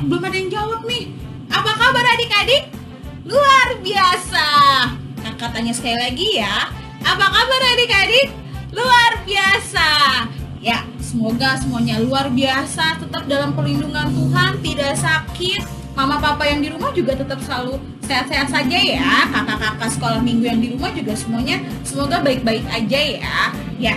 belum ada yang jawab nih. Apa kabar adik-adik? Luar biasa. Kakak tanya sekali lagi ya. Apa kabar adik-adik? Luar biasa. Ya, semoga semuanya luar biasa, tetap dalam perlindungan Tuhan, tidak sakit. Mama papa yang di rumah juga tetap selalu sehat-sehat saja ya. Kakak-kakak sekolah minggu yang di rumah juga semuanya semoga baik-baik aja ya. Ya,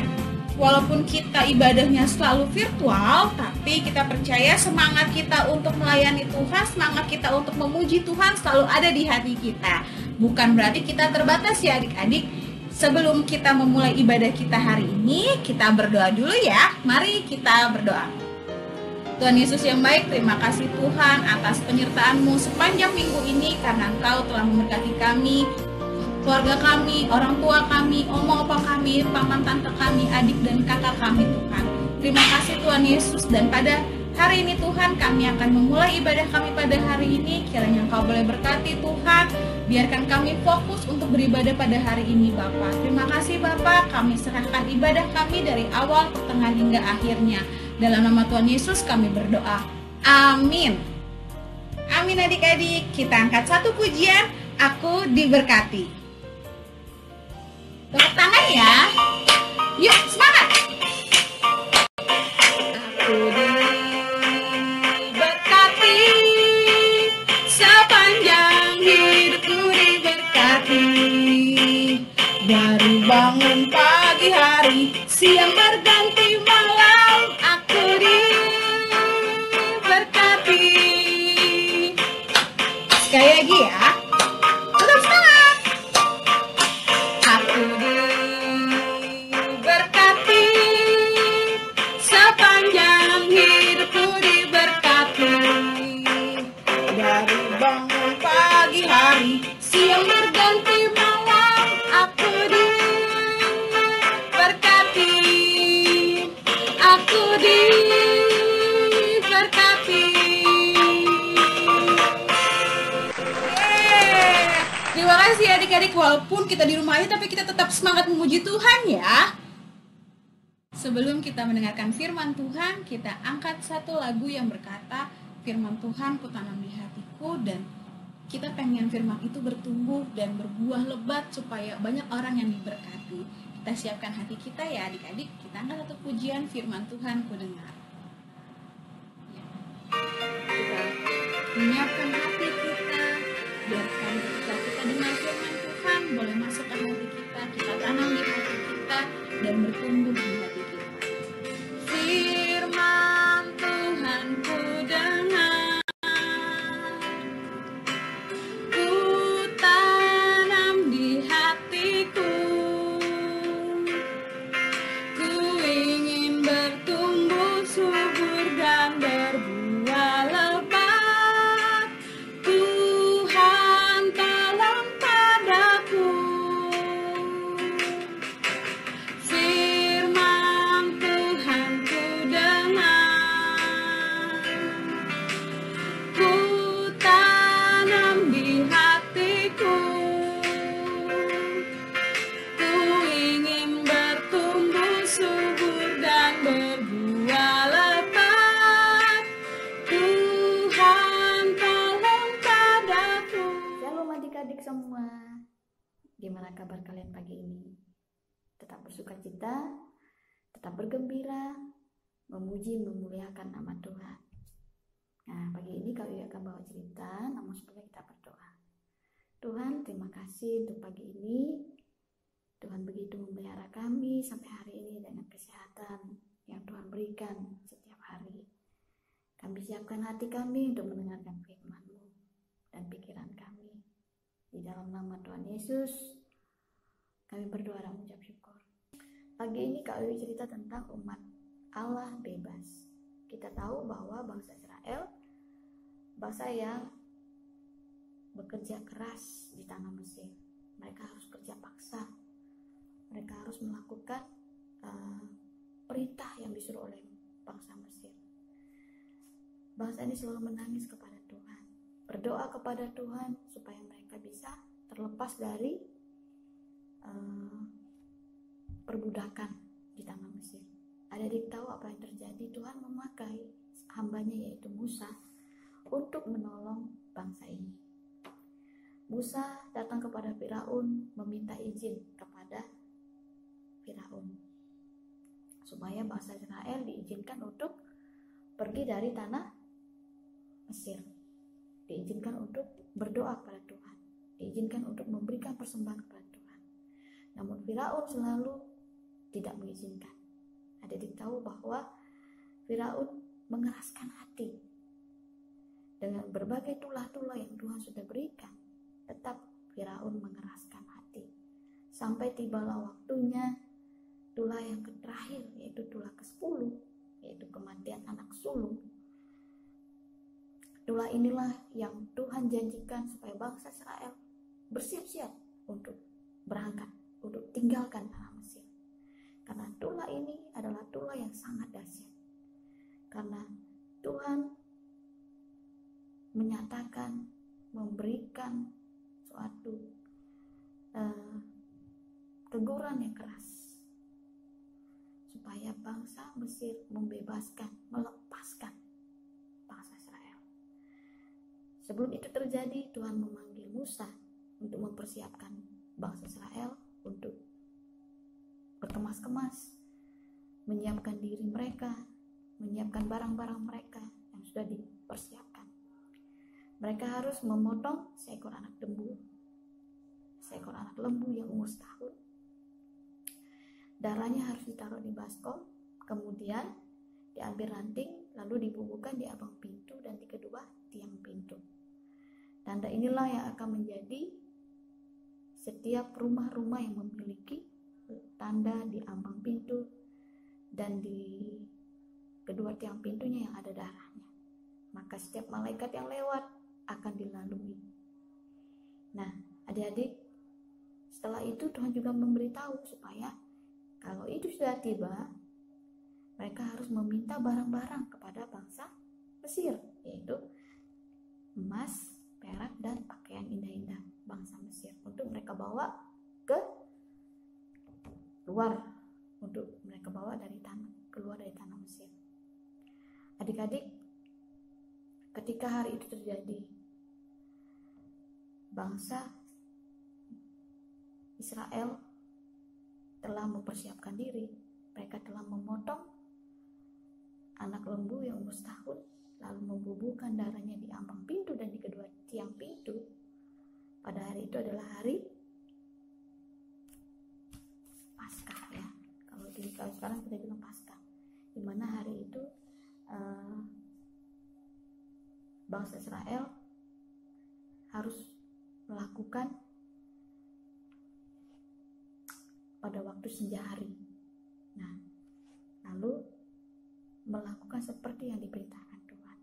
walaupun kita ibadahnya selalu virtual, tapi kita percaya semangat kita untuk melayani Tuhan, semangat kita untuk memuji Tuhan selalu ada di hati kita. Bukan berarti kita terbatas ya adik-adik. Sebelum kita memulai ibadah kita hari ini, kita berdoa dulu ya. Mari kita berdoa. Tuhan Yesus yang baik, terima kasih Tuhan atas penyertaan-Mu sepanjang minggu ini, karena Engkau telah memberkati kami, keluarga kami, orang tua kami, oma opa kami, paman tante kami, adik dan kakak kami Tuhan. Terima kasih Tuhan Yesus, dan pada hari ini Tuhan kami akan memulai ibadah kami pada hari ini. Kiranya Engkau boleh berkati Tuhan, biarkan kami fokus untuk beribadah pada hari ini Bapa. Terima kasih Bapa, kami serahkan ibadah kami dari awal, pertengahan hingga akhirnya. Dalam nama Tuhan Yesus kami berdoa. Amin. Amin adik-adik. Kita angkat satu pujian, Aku Diberkati. Tepuk tangan ya. Yuk semangat. Aku diberkati, sepanjang hidupku diberkati. Dari bangun pagi hari, siang berganti malam, aku diberkati. Sekali lagi ya. Tetap semangat. Aku diberkati, sepanjang hidupku diberkati. Dari bangun pagi hari, siang berganti malam, aku diberkati. Aku diberkati. Terima kasih adik-adik, walaupun kita di rumah aja tapi kita tetap semangat memuji Tuhan ya. Sebelum kita mendengarkan firman Tuhan, kita angkat satu lagu yang berkata, firman Tuhan kutanam di hatiku, dan kita pengen firman itu bertumbuh dan berbuah lebat supaya banyak orang yang diberkati. Kita siapkan hati kita ya adik-adik, kita angkat satu pujian firman Tuhan ku dengar. Ya. Kita menyiapkan hati kita, biarkan ketika kita dengar firman Tuhan boleh masuk ke hati kita tanam di hati kita dan bertumbuh di hati kita. Firman Tuhan ku dengar, ku tanam di hatiku, ku ingin bertumbuh subur dan berbuah lebat. Tuhan tolong padaku. Firman Tuhan ku dengar, ku tanam di hatiku, ku ingin bertumbuh subur dan berbuah lebat. Tuhan tolong padaku. Shalom adik-adik semua. Gimana kabar kalian pagi ini? Tetap bersukacita, tetap bergembira, memuji memuliakan nama Tuhan. Nah, pagi ini kami akan bawa cerita, namun sebelumnya kita berdoa. Tuhan, terima kasih untuk pagi ini. Tuhan begitu memelihara kami sampai hari ini dengan kesehatan yang Tuhan berikan setiap hari. Kami siapkan hati kami untuk mendengarkan firman-Mu dan pikiran kami. Di dalam nama Tuhan Yesus, kami berdoa dan mengucap syukur. Pagi ini Kak Wiwi cerita tentang umat Allah bebas. Kita tahu bahwa bangsa Israel, bangsa yang bekerja keras di tanah Mesir. Mereka harus kerja paksa. Mereka harus melakukan perintah yang disuruh oleh bangsa Mesir. Bangsa ini selalu menangis kepada Tuhan, berdoa kepada Tuhan supaya mereka bisa terlepas dari perbudakan di tanah Mesir. Adik-adik tahu apa yang terjadi? Tuhan memakai hambanya yaitu Musa untuk menolong bangsa ini. Musa datang kepada Firaun meminta izin kepada Firaun supaya bangsa Israel diizinkan untuk pergi dari tanah Mesir, diizinkan untuk berdoa kepada Tuhan, diizinkan untuk memberikan persembahan kepada Tuhan. Namun Firaun selalu tidak mengizinkan. Adik-adik tahu bahwa Firaun mengeraskan hati dengan berbagai tulah-tulah yang Tuhan sudah berikan. Tetap Firaun mengeraskan hati sampai tibalah waktunya tulah yang terakhir, yaitu tulah ke-10, yaitu kematian anak sulung. Tulah inilah yang Tuhan janjikan supaya bangsa Israel bersiap-siap untuk berangkat, untuk tinggalkan tanah Mesir. Karena tulah ini adalah tulah yang sangat dahsyat. Karena Tuhan menyatakan, memberikan suatu teguran yang keras supaya bangsa Mesir melepaskan bangsa Israel. Sebelum itu terjadi, Tuhan memanggil Musa untuk mempersiapkan bangsa Israel untuk berkemas-kemas, menyiapkan diri mereka, menyiapkan barang-barang mereka yang sudah dipersiapkan. Mereka harus memotong seekor anak lembu yang umur setahun. Darahnya harus ditaruh di baskom, kemudian diambil ranting, lalu dibubuhkan di abang pintu dan di kedua tiang pintu. Tanda inilah yang akan menjadi setiap rumah-rumah yang memiliki tanda di ambang pintu dan di kedua tiang pintunya yang ada darahnya. Maka setiap malaikat yang lewat akan dilalui. Nah, adik-adik, setelah itu Tuhan juga memberitahu supaya kalau itu sudah tiba, mereka harus meminta barang-barang kepada bangsa Mesir, yaitu emas, perak, dan pakaian indah-indah bangsa Mesir untuk mereka bawa ke luar, untuk mereka bawa keluar dari tanah Mesir. Adik-adik, ketika hari itu terjadi, bangsa Israel telah mempersiapkan diri. Mereka telah memotong anak lembu yang umur setahun, lalu membubuhkan darahnya di ambang pintu dan di kedua tiang pintu. Pada hari itu adalah hari Paskah, ya. Kalau sekarang kita bilang Paskah, di mana hari itu bangsa Israel harus melakukan pada waktu senja hari. Nah, lalu melakukan seperti yang diperintahkan Tuhan.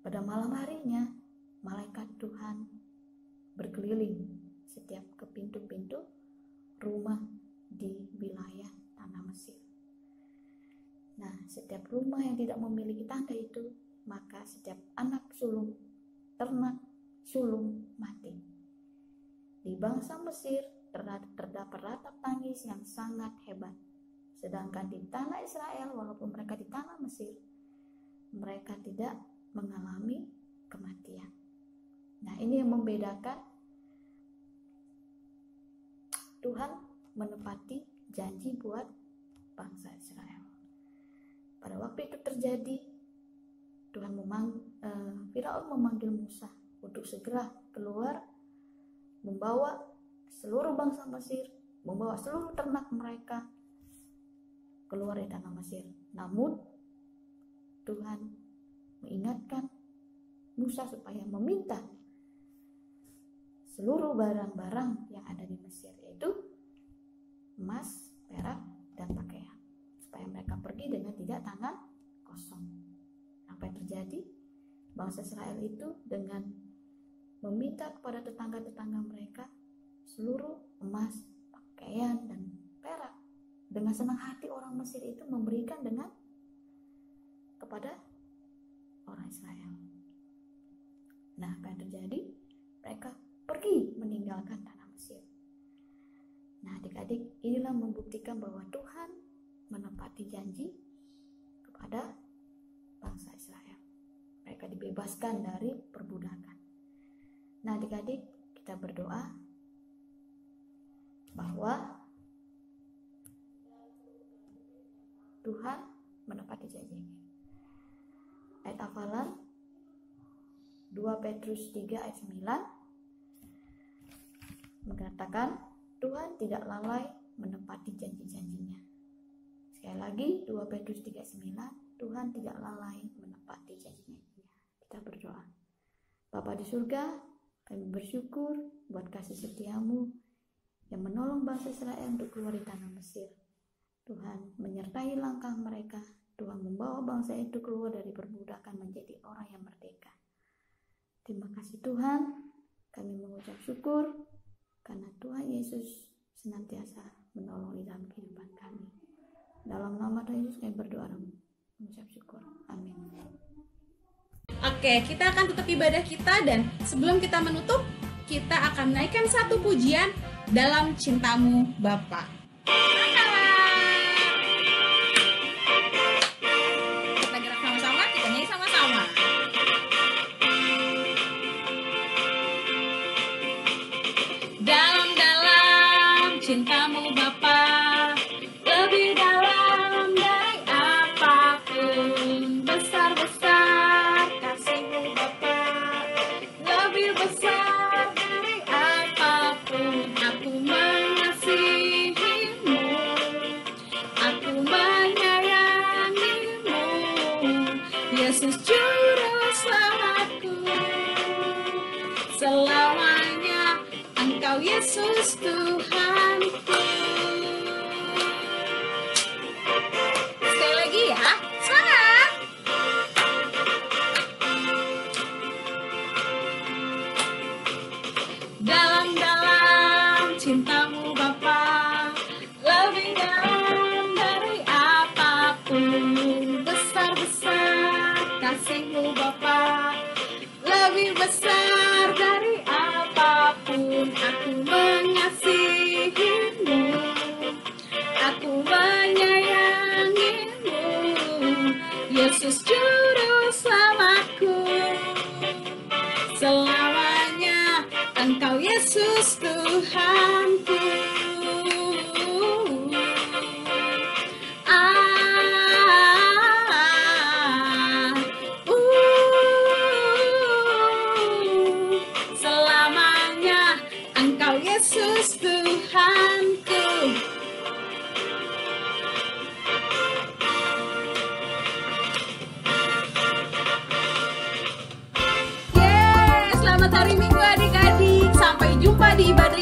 Pada malam harinya, malaikat Tuhan berkeliling setiap ke pintu-pintu rumah di wilayah tanah Mesir. Nah, setiap rumah yang tidak memiliki tanda itu, maka setiap anak sulung, ternak sulung mati. Di bangsa Mesir terdapat ratap tangis yang sangat hebat. Sedangkan di tanah Israel, walaupun mereka di tanah Mesir, mereka tidak mengalami kematian. Nah, ini yang membedakan Tuhan menepati janji buat bangsa Israel. Pada waktu itu terjadi, Firaun memanggil Musa untuk segera keluar, membawa seluruh bangsa Mesir, membawa seluruh ternak mereka keluar dari tanah Mesir. Namun Tuhan mengingatkan Musa supaya meminta seluruh barang-barang yang ada di Mesir, yaitu emas, perak, dan pakaian, supaya mereka pergi dengan tidak tangan kosong. Apa yang terjadi? Bangsa Israel itu dengan meminta kepada tetangga-tetangga mereka seluruh emas, pakaian, dan perak. Dengan senang hati orang Mesir itu memberikan kepada orang Israel. Nah, apa yang terjadi? Mereka pergi meninggalkan tanah Mesir. Nah, adik-adik, inilah membuktikan bahwa Tuhan menepati janji kepada bangsa Israel. Mereka dibebaskan dari perbudakan. Nah, adik-adik, kita berdoa bahwa Tuhan menepati janji-Nya. Ayat hafalan 2 Petrus 3 ayat 9 mengatakan Tuhan tidak lalai menepati janji-janjinya. Sekali lagi 2 Petrus 3:9, Tuhan tidak lalai menepati janji-janjinya. Kita berdoa. Bapa di surga, kami bersyukur buat kasih setiamu yang menolong bangsa Israel untuk keluar di tanah Mesir. Tuhan menyertai langkah mereka. Tuhan membawa bangsa itu keluar dari perbudakan menjadi orang yang merdeka. Terima kasih Tuhan, kami mengucap syukur karena Tuhan Yesus senantiasa menolong di dalam kehidupan kami. Dalam nama Tuhan Yesus kami berdoa dan mengucap syukur. Amin. Oke, kita akan tutup ibadah kita, dan sebelum kita menutup, kita akan menaikkan satu pujian dalam cintamu Bapa. Kita gerak sama-sama, kita nyanyi sama-sama. Dalam cintamu Bapa, lebih dalam dari apapun, besar-besar kasih-Mu Bapa, lebih besar dari apapun. Aku mengasihi-Mu, aku menyayangi-Mu, Yesus Juru Selamatku. Selamanya Engkau Yesus Tuhanku. Sekali lagi ya, semangat! Dalam cintamu Bapa, lebih dalam dari apapun, besar-besar kasih-Mu Bapa, lebih besar dari apapun. Aku mengasihi-Mu, aku menyayangi-Mu, Yesus Juru Selamatku. Selamanya Engkau Yesus Tuhanku. Selamanya Engkau Yesus Tuhanku. Selamat hari Minggu adik-adik. Sampai jumpa di ibadah